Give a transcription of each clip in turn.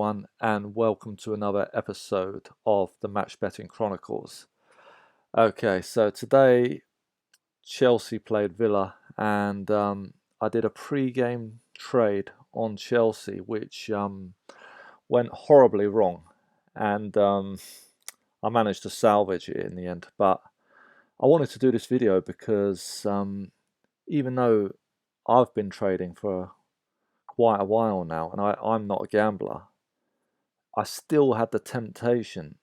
And welcome to another episode of the Match Betting Chronicles. Okay, so today Chelsea played Villa, and I did a pre-game trade on Chelsea, which went horribly wrong, and I managed to salvage it in the end. But I wanted to do this video because even though I've been trading for quite a while now, and I'm not a gambler, I still had the temptation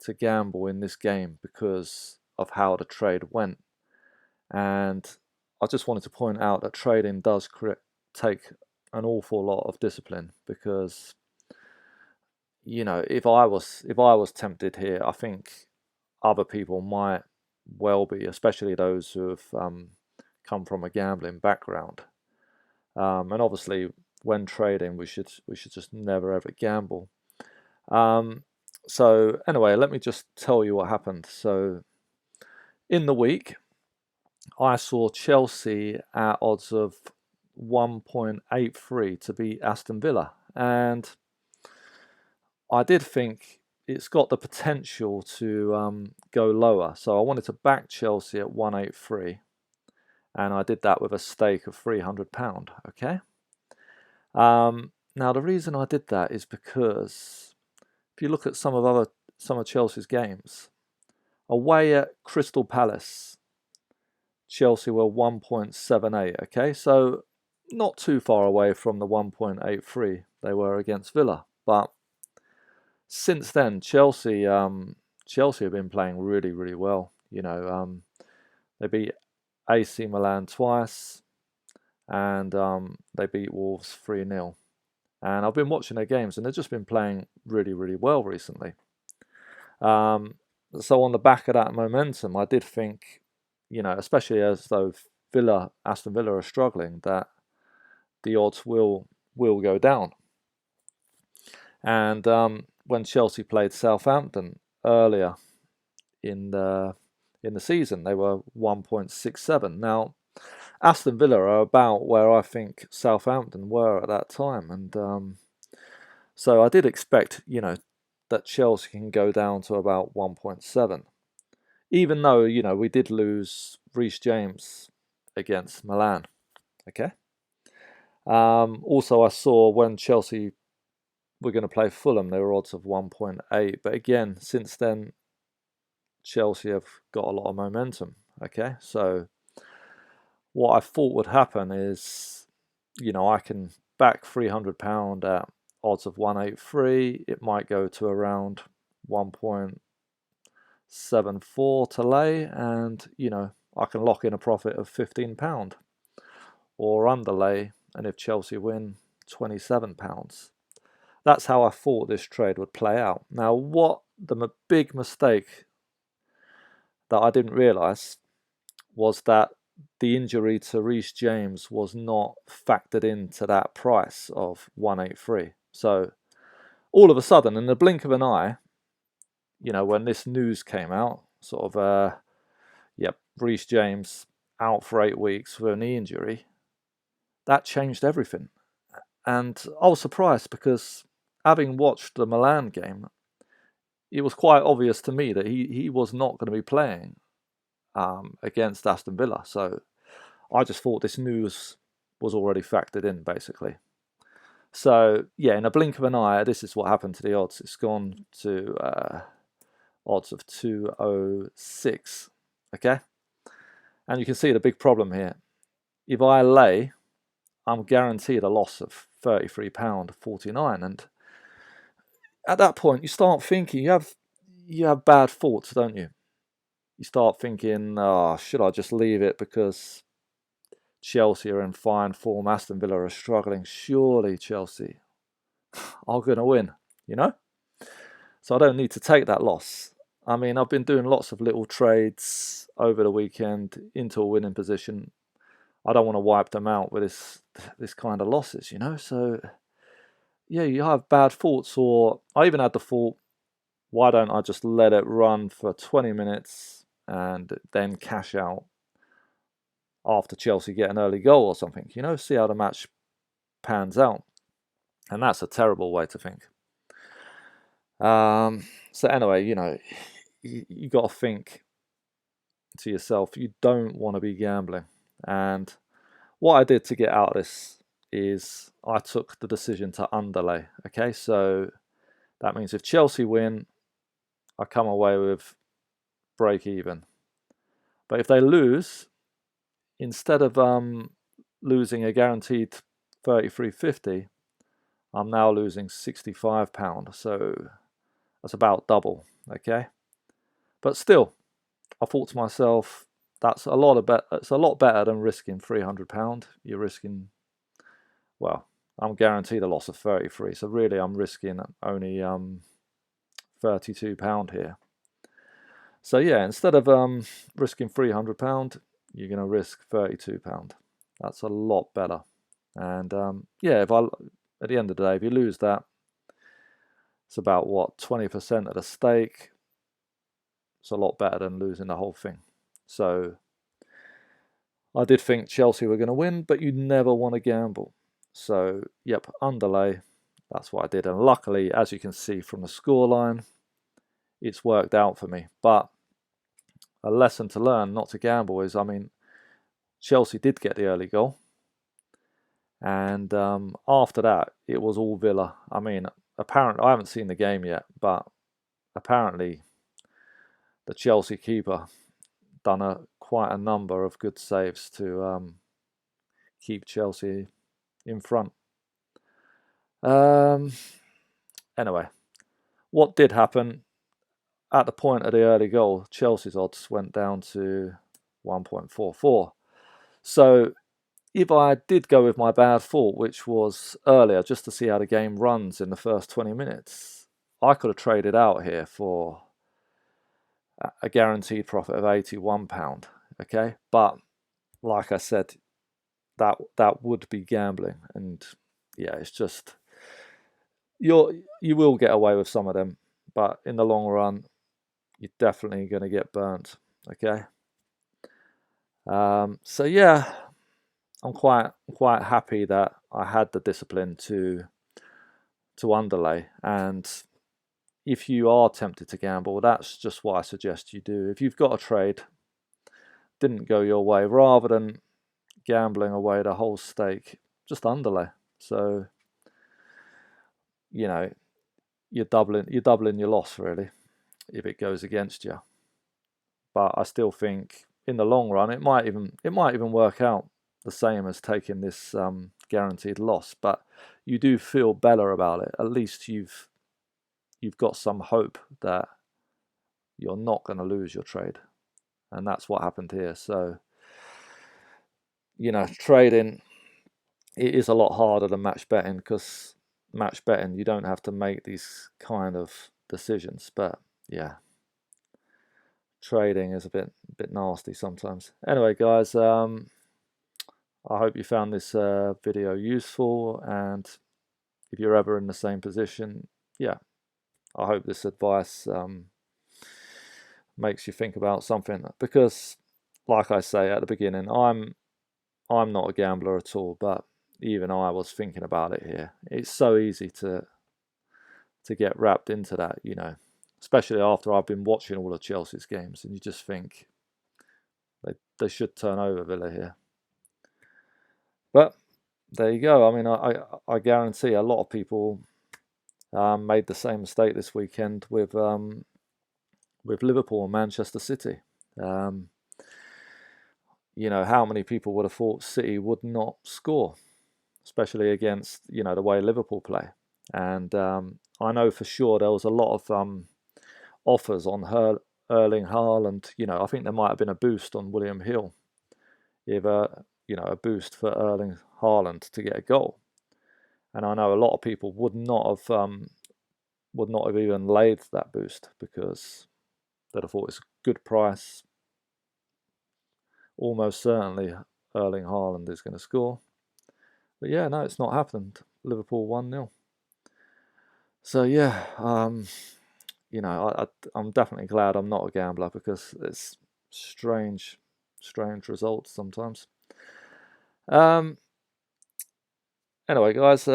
to gamble in this game because of how the trade went. And I just wanted to point out that trading does take an awful lot of discipline because, if I was tempted here, I think other people might well be, especially those who have come from a gambling background. And obviously, when trading, we should just never ever gamble. So anyway, let me just tell you what happened. So in the week, I saw Chelsea at odds of 1.83 to beat Aston Villa, and I did think it's got the potential to go lower. So I wanted to back Chelsea at 183, and I did that with a stake of £300. Okay. Now the reason I did that is because if you look at some of Chelsea's games, away at Crystal Palace, Chelsea were 1.78. Okay, so not too far away from the 1.83 they were against Villa. But since then, Chelsea have been playing really, really well. They beat AC Milan twice, and they beat Wolves 3-0. And I've been watching their games, and they've just been playing really, really well recently. So on the back of that momentum, I did think, especially as though Aston Villa are struggling, that the odds will go down. And when Chelsea played Southampton earlier in the season, they were 1.67. Now, Aston Villa are about where I think Southampton were at that time, and so I did expect, that Chelsea can go down to about 1.7. Even though, we did lose Reece James against Milan. Okay. Also, I saw when Chelsea were going to play Fulham, they were odds of 1.8. But again, since then, Chelsea have got a lot of momentum. Okay. So what I thought would happen is, I can back £300 at odds of 183. It might go to around 1.74 to lay, and I can lock in a profit of £15 or underlay, and if Chelsea win, £27. That's how I thought this trade would play out. Now, what the big mistake that I didn't realise was that the injury to Reece James was not factored into that price of 183. So all of a sudden, in the blink of an eye, when this news came out, sort of, Reece James out for 8 weeks with a knee injury, that changed everything. And I was surprised because having watched the Milan game, it was quite obvious to me that he was not going to be playing against Aston Villa. So I just thought this news was already factored in, basically. So, yeah, in a blink of an eye, this is what happened to the odds. It's gone to odds of 206, okay? And you can see the big problem here. If I lay, I'm guaranteed a loss of £33.49. And at that point, you start thinking, you have bad thoughts, don't you? You start thinking, should I just leave it because Chelsea are in fine form, Aston Villa are struggling. Surely Chelsea are going to win, So I don't need to take that loss. I mean, I've been doing lots of little trades over the weekend into a winning position. I don't want to wipe them out with this kind of losses, So, yeah, you have bad thoughts, or I even had the thought, why don't I just let it run for 20 minutes and then cash out after Chelsea get an early goal or something, see how the match pans out. And that's a terrible way to think. So anyway, you got to think to yourself, you don't want to be gambling. And what I did to get out of this is I took the decision to underlay. Okay, so that means if Chelsea win, I come away with break even. But if they lose, instead of losing a guaranteed 33.50, I'm now losing £65. So that's about double. Okay, but still, I thought to myself, that's a lot of it's a lot better than risking £300. You're risking, well, I'm guaranteed a loss of 33, so really I'm risking only £32 here. So yeah, instead of risking £300, you're going to risk £32. That's a lot better. And yeah, at the end of the day, if you lose that, it's about what, 20% of the stake. It's a lot better than losing the whole thing. So I did think Chelsea were going to win, but you never want to gamble. So yep, underlay. That's what I did, and luckily, as you can see from the scoreline, it's worked out for me. But a lesson to learn not to gamble is, I mean, Chelsea did get the early goal, and after that, it was all Villa. I mean, apparently, I haven't seen the game yet, but apparently, the Chelsea keeper done quite a number of good saves to keep Chelsea in front. Anyway, what did happen at the point of the early goal, Chelsea's odds went down to 1.44. So if I did go with my bad thought, which was earlier, just to see how the game runs in the first 20 minutes, I could have traded out here for a guaranteed profit of £81. Okay, but like I said, that would be gambling, and yeah, it's just you will get away with some of them, but in the long run, you're definitely going to get burnt. Okay. So yeah, I'm quite happy that I had the discipline to underlay. And if you are tempted to gamble, that's just what I suggest you do. If you've got a trade, didn't go your way, rather than gambling away the whole stake, just underlay. So you're doubling your loss really if it goes against you. But I still think in the long run it might even work out the same as taking this guaranteed loss. But you do feel better about it. At least you've got some hope that you're not going to lose your trade, and that's what happened here. So trading, it is a lot harder than match betting, because match betting you don't have to make these kind of decisions. But yeah, trading is a bit nasty sometimes. Anyway, guys, I hope you found this video useful, and if you're ever in the same position, yeah, I hope this advice makes you think about something, because like I say at the beginning, I'm not a gambler at all, but even I was thinking about it here. It's so easy to get wrapped into that, especially after I've been watching all of Chelsea's games, and you just think they should turn over Villa here. But there you go. I mean, I guarantee a lot of people made the same mistake this weekend with Liverpool and Manchester City. How many people would have thought City would not score, especially against the way Liverpool play? And I know for sure there was a lot of offers on Erling Haaland. I think there might have been a boost on William Hill, if a boost for Erling Haaland to get a goal. And I know a lot of people would not have even laid that boost, because they'd have thought it's a good price. Almost certainly Erling Haaland is going to score. But yeah, no, it's not happened. Liverpool 1-0. So yeah, I'm definitely glad I'm not a gambler, because it's strange results sometimes. Anyway, guys,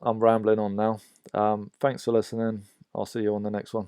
I'm rambling on now. Thanks for listening. I'll see you on the next one.